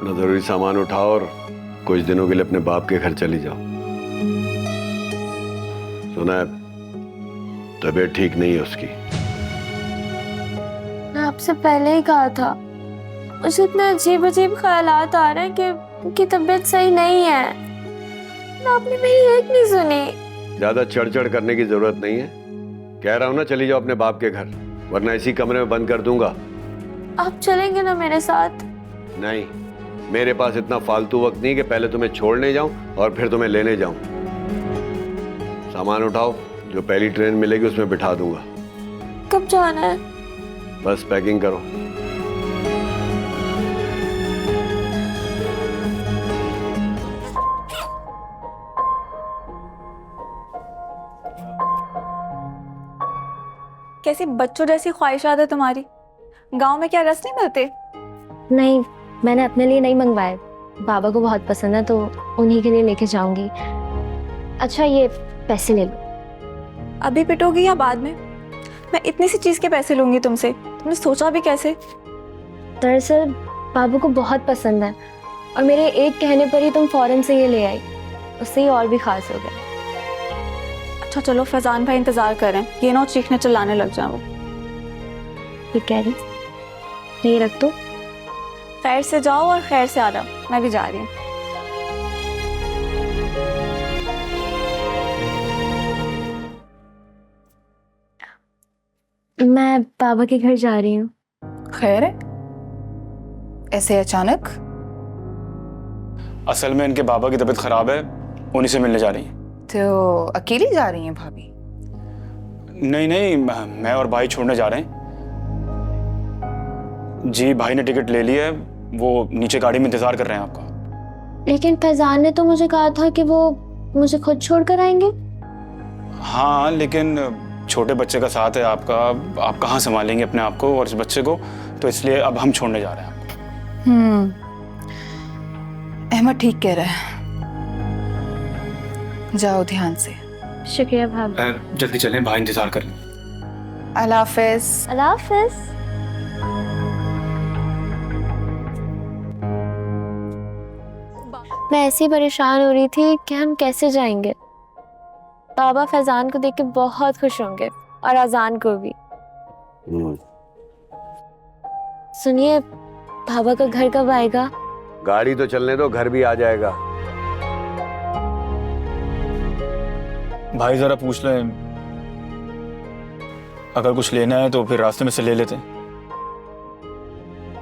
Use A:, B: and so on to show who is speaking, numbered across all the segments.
A: अपना जरूरी सामान उठाओ और कुछ दिनों के लिए अपने बाप के घर चली जाओ। सुना है तबीयत ठीक नहीं है उसकी।
B: मैं आपसे पहले ही कहा था, मुझे इतने अजीब अजीब ख्यालात आ रहे हैं कि उनकी तबीयत सही नहीं है। आपने मेरी एक नहीं सुनी।
A: ज्यादा चढ़ चढ़ करने की जरूरत नहीं है। कह रहा हूं ना चली जाओ अपने बाप के घर, वरना इसी कमरे में बंद कर दूंगा।
B: आप चलेंगे ना मेरे साथ?
A: नहीं, मेरे पास इतना फालतू वक्त नहीं कि पहले तुम्हें छोड़ने जाऊं और फिर तुम्हें लेने जाऊं। सामान उठाओ, जो पहली ट्रेन मिलेगी उसमें बिठा दूंगा।
B: कब जाना है?
A: बस पैकिंग करो।
C: कैसी बच्चों जैसी ख्वाहिशात है तुम्हारी। गांव में क्या रस नहीं मिलते?
D: नहीं, मैंने अपने लिए नहीं मंगवाए, बाबा को बहुत पसंद है तो उन्हीं के लिए लेके जाऊंगी। अच्छा ये पैसे ले लो।
C: अभी पिटोगी या बाद में? मैं इतनी सी चीज के पैसे लूंगी तुमसे, तुमने सोचा भी कैसे?
D: दरअसल बाबू को बहुत पसंद है और मेरे एक कहने पर ही तुम फौरन से ये ले आई, उससे ही और भी खास हो गए।
C: अच्छा चलो, फैजान भाई इंतजार कर रहे हैं, ये ना चीखने चिल्लाने लग जाओ।
D: ये कह रही नहीं रख दो।
C: खैर से जाओ और खैर से आना, मैं भी जा रही हूँ।
D: मैं बाबा के घर जा रही हूँ।
E: खैर है? ऐसे अचानक?
F: असल में इनके बाबा की तबीयत खराब है, उन्हीं से मिलने जा रही हैं।
E: तो अकेली जा रही हैं भाभी?
F: नहीं नहीं, मैं और भाई छोड़ने जा रहे हैं। जी भाई ने टिकट ले ली है, वो नीचे गाड़ी में इंतजार कर रहे हैं आपका।
D: लेकिन फैजान ने तो मुझे कहा था कि वो मुझे खुद छोड़कर आएंगे।
F: हाँ लेकिन छोटे बच्चे का साथ है आपका, आप कहाँ संभालेंगे अपने आप को और इस बच्चे को, तो इसलिए अब हम छोड़ने जा रहे हैं आपको।
E: अहमद ठीक कह रहा है, जाओ ध्यान से।
D: शुक्रिया भाभी।
F: जल्दी चलें, भाई इंतजार कर लें।
E: अल्लाह हाफिज।
D: अल्लाह हाफिज। मैं ऐसी परेशान हो रही थी कि हम कैसे जाएंगे। बाबा फैजान को देख के बहुत खुश होंगे और अजान को भी। सुनिए, बाबा का घर कब आएगा?
A: गाड़ी तो चलने दो, घर भी आ जाएगा।
F: भाई जरा पूछ लें, अगर कुछ लेना है तो फिर रास्ते में से ले लेते हैं।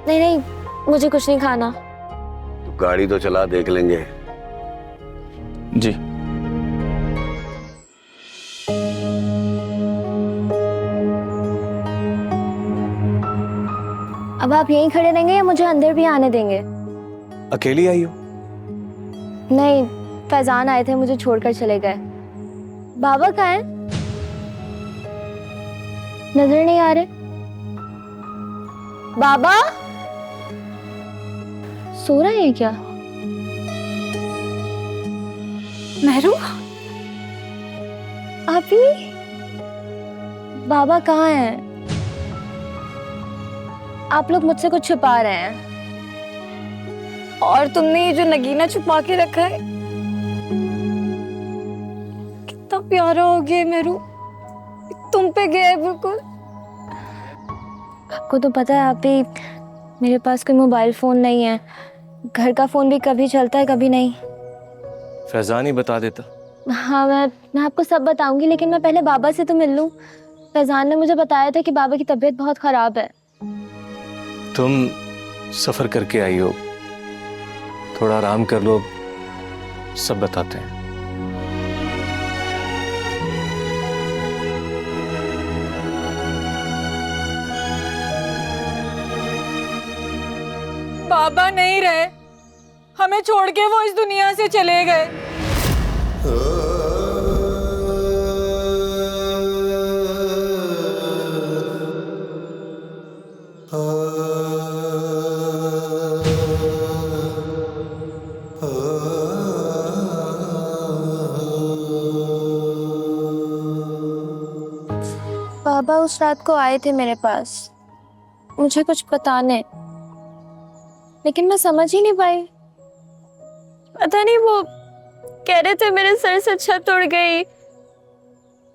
D: नहीं नहीं, मुझे कुछ नहीं खाना।
A: तो गाड़ी तो चला, देख लेंगे।
F: जी
D: अब आप यहीं खड़े रहेंगे या मुझे अंदर भी आने देंगे?
G: अकेली आई हो?
D: नहीं, फैजान आए थे, मुझे छोड़कर चले गए। बाबा कहाँ हैं? नजर नहीं आ रहे। बाबा सो रहे हैं क्या?
C: मेहरू,
D: आप ही? बाबा कहाँ हैं? आप लोग मुझसे कुछ छुपा रहे हैं।
C: और तुमने ये जो नगीना छुपा के रखा है, कितना प्यारा हो गया मेरू, तुम पे गया है बिल्कुल।
D: आपको तो पता है आप भी, मेरे पास कोई मोबाइल फोन नहीं है, घर का फोन भी कभी चलता है कभी नहीं।
G: फैजान ही बता देता।
D: हाँ, मैं आपको सब बताऊंगी, लेकिन मैं पहले बाबा से तो मिल लूं। फैजान ने मुझे बताया था कि बाबा की तबीयत बहुत खराब है।
G: तुम सफर करके आई हो, थोड़ा आराम कर लो, सब बताते हैं।
C: बाबा नहीं रहे, हमें छोड़ के वो इस दुनिया से चले गए।
D: बाबा उस रात को आए थे मेरे पास, मुझे कुछ बताने।
B: लेकिन मैं समझ ही नहीं पाई। पता नहीं, वो कह रहे थे मेरे सर से छत उड़ गई,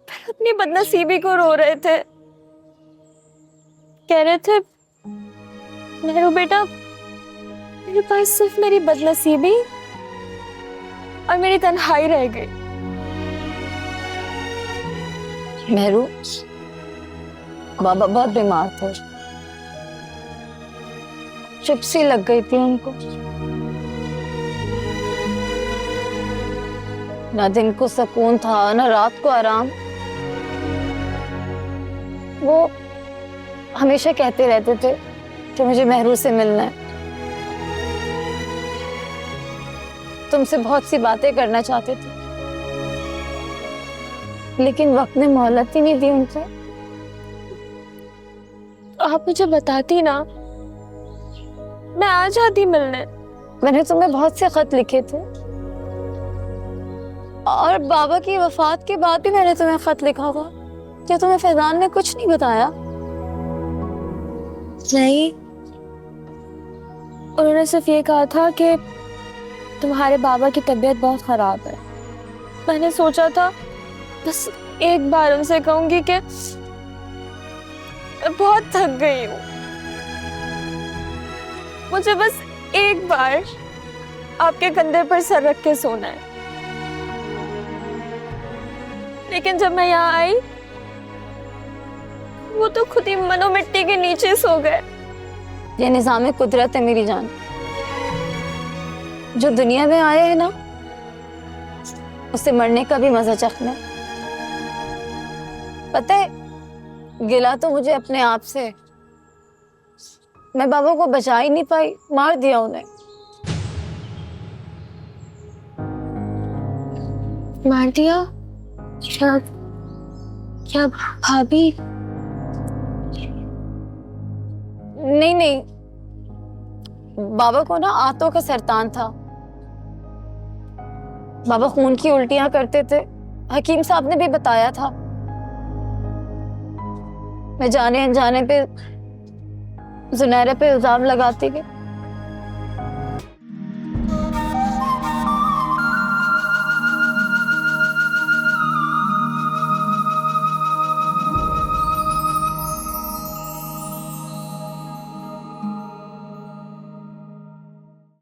B: फिर अपनी बदनसीबी को रो रहे थे। कह रहे थे मेरू बेटा, मेरे पास सिर्फ मेरी बदनसीबी और मेरी तन्हाई रह गई।
H: मेहरू, बाबा बहुत बीमार थे, चिप सी लग गई थी उनको। ना दिन को सुकून था, ना रात को आराम। वो हमेशा कहते रहते थे कि मुझे मेहरू से मिलना है, तुमसे बहुत सी बातें करना चाहते थे, लेकिन वक्त ने मोहलत ही नहीं दी उनसे।
B: आप मुझे बताती ना, मैं आ जाती मिलने।
H: मैंने तुम्हें बहुत से खत लिखे थे, और बाबा की वफात के बाद भी मैंने तुम्हें खत लिखा था। क्या तुम्हें फैजान ने कुछ नहीं बताया?
B: नहीं, उन्होंने सिर्फ ये कहा था कि तुम्हारे बाबा की तबीयत बहुत खराब है। मैंने सोचा था बस एक बार उनसे कहूंगी कि मैं बहुत थक गई हूँ, मुझे बस एक बार आपके कंधे पर सर रख के सोना है। लेकिन जब मैं यहाँ आई, वो तो खुद ही मनो मिट्टी के नीचे सो गए।
H: ये निज़ाम कुदरत है मेरी जान। जो दुनिया में आए हैं ना, उससे मरने का भी मजा चखना है। पता है, गिला तो मुझे अपने आप से। मैं बाबा को बचा ही नहीं पाई, मार दिया उन्हें।
B: मार दिया? क्या भाभी?
H: नहीं नहीं, बाबा को ना आंतों का सरतान था। बाबा खून की उल्टियां करते थे, हकीम साहब ने भी बताया था। मैं जाने अनजाने पे जुनैरा पे इल्जाम लगाती गई,